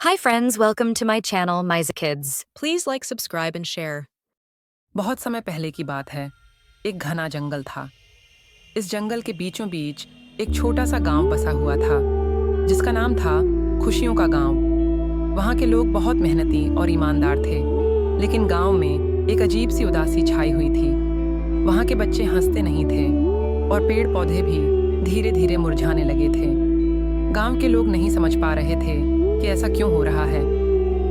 Hi friends, welcome to my channel, Miza Kids. Please like, subscribe, and share. बहुत समय पहले की बात है। एक घना जंगल था। इस जंगल के बीचों बीच एक छोटा सा गांव बसा हुआ था, जिसका नाम था खुशियों का गांव। वहां के लोग बहुत मेहनती और ईमानदार थे, लेकिन गांव में एक अजीब सी उदासी छाई हुई थी। वहां के बच्चे हंसते नहीं थे और पेड़ पौधे भी धीरे धीरे मुरझाने लगे थे। गांव के लोग नहीं समझ पा रहे थे कि ऐसा क्यों हो रहा है।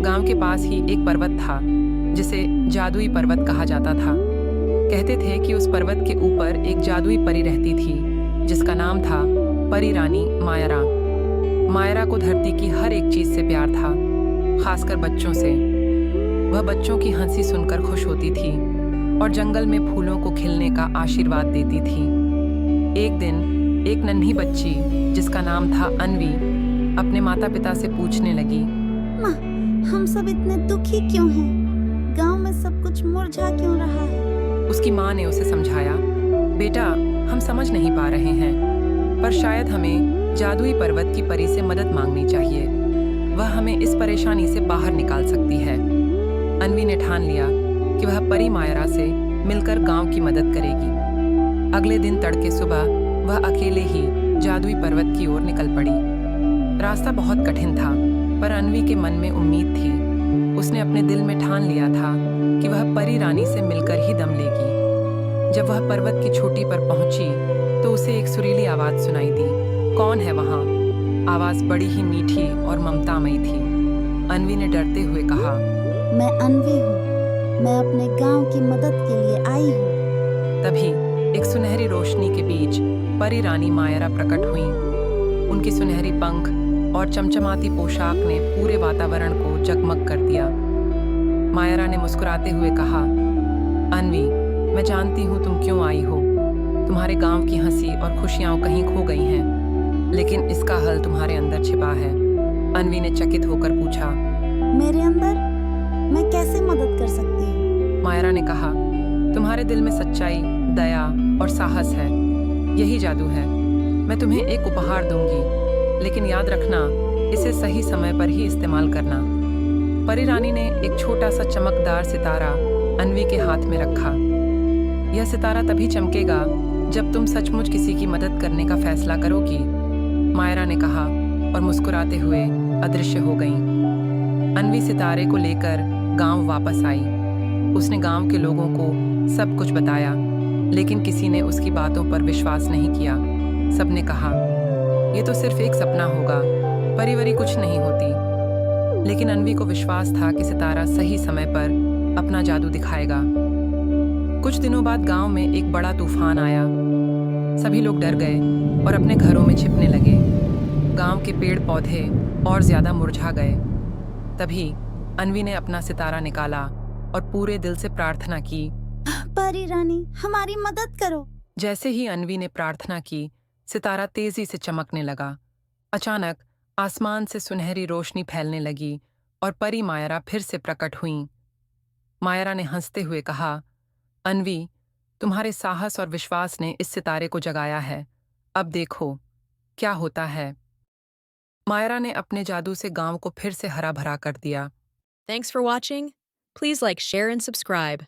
गांव के पास ही एक पर्वत था, जिसे जादुई पर्वत कहा जाता था। कहते थे कि उस पर्वत के ऊपर एक जादुई परी रहती थी, जिसका नाम था परी रानी मायरा। मायरा को धरती की हर एक चीज से प्यार था, खासकर बच्चों से। वह बच्चों की हंसी सुनकर खुश होती थी और जंगल में फूलों को खिलने का आशीर्वाद देती थी। एक दिन एक नन्ही बच्ची, जिसका नाम था अन्वी, अपने माता पिता से पूछने लगी, माँ, हम सब इतने दुखी क्यों हैं? गांव में सब कुछ मुरझा क्यों रहा है? उसकी माँ ने उसे समझाया, बेटा, हम समझ नहीं पा रहे हैं, पर शायद हमें जादुई पर्वत की परी से मदद मांगनी चाहिए। वह हमें इस परेशानी से बाहर निकाल सकती है। अन्वी ने ठान लिया कि वह परी मायरा से मिलकर गांव की मदद करेगी। अगले दिन तड़के सुबह वह अकेले ही जादुई पर्वत की ओर निकल पड़ी। रास्ता बहुत कठिन था, पर अन्वी के मन में उम्मीद थी। उसने अपने दिल में ठान लिया था कि वह परी रानी से मिलकर ही दम लेगी। जब वह पर्वत की चोटी पर पहुंची, तो उसे एक सुरीली आवाज सुनाई दी। कौन है वहां? आवाज बड़ी ही मीठी और ममतामयी थी। अन्वी ने डरते हुए कहा, मैं अन्वी हूँ। मैं अपने गांव की मदद के लिए आई हूँ। तभी एक सुनहरी रोशनी के बीच परी रानी मायरा प्रकट हुई। उनकी सुनहरी पंख और चमचमाती पोशाक ने पूरे वातावरण को जगमग कर दिया। मायरा ने मुस्कुराते हुए कहा, अन्वी, मैं जानती हूँ तुम क्यों आई हो। तुम्हारे गांव की हंसी और खुशियां कहीं खो गई हैं, लेकिन इसका हल तुम्हारे अंदर छिपा है। अन्वी ने चकित होकर पूछा, मेरे अंदर? मैं कैसे मदद कर सकती हूँ? मायरा ने कहा, तुम्हारे दिल में सच्चाई, दया और साहस है। यही जादू है। मैं तुम्हें एक उपहार दूंगी, लेकिन याद रखना, इसे सही समय पर ही इस्तेमाल करना। परी रानी ने एक छोटा सा चमकदार सितारा अन्वी के हाथ में रखा। यह सितारा तभी चमकेगा जब तुम सचमुच किसी की मदद करने का फैसला करोगी, मायरा ने कहा और मुस्कुराते हुए अदृश्य हो गईं। अन्वी सितारे को लेकर गांव वापस आई। उसने गांव के लोगों को सब कुछ बताया, लेकिन किसी ने उसकी बातों पर विश्वास नहीं किया। सबने कहा, ये तो सिर्फ एक सपना होगा, परिवरी कुछ नहीं होती। लेकिन अन्वी को विश्वास था कि सितारा सही समय पर अपना जादू दिखाएगा। कुछ दिनों बाद गांव में एक बड़ा तूफान आया। सभी लोग डर गए और अपने घरों में छिपने लगे। गांव के पेड़ पौधे और ज्यादा मुरझा गए। तभी अन्वी ने अपना सितारा निकाला और पूरे दिल से प्रार्थना की। परी रानी, हमारी मदद करो। जैसे ही अन्वी ने प्रार्थना की, सितारा तेजी से चमकने लगा। अचानक आसमान से सुनहरी रोशनी फैलने लगी और परी मायरा फिर से प्रकट हुईं। मायरा ने हंसते हुए कहा, अन्वी, तुम्हारे साहस और विश्वास ने इस सितारे को जगाया है। अब देखो क्या होता है। मायरा ने अपने जादू से गांव को फिर से हरा भरा कर दिया। Thanks for watching. Please like, share, and subscribe.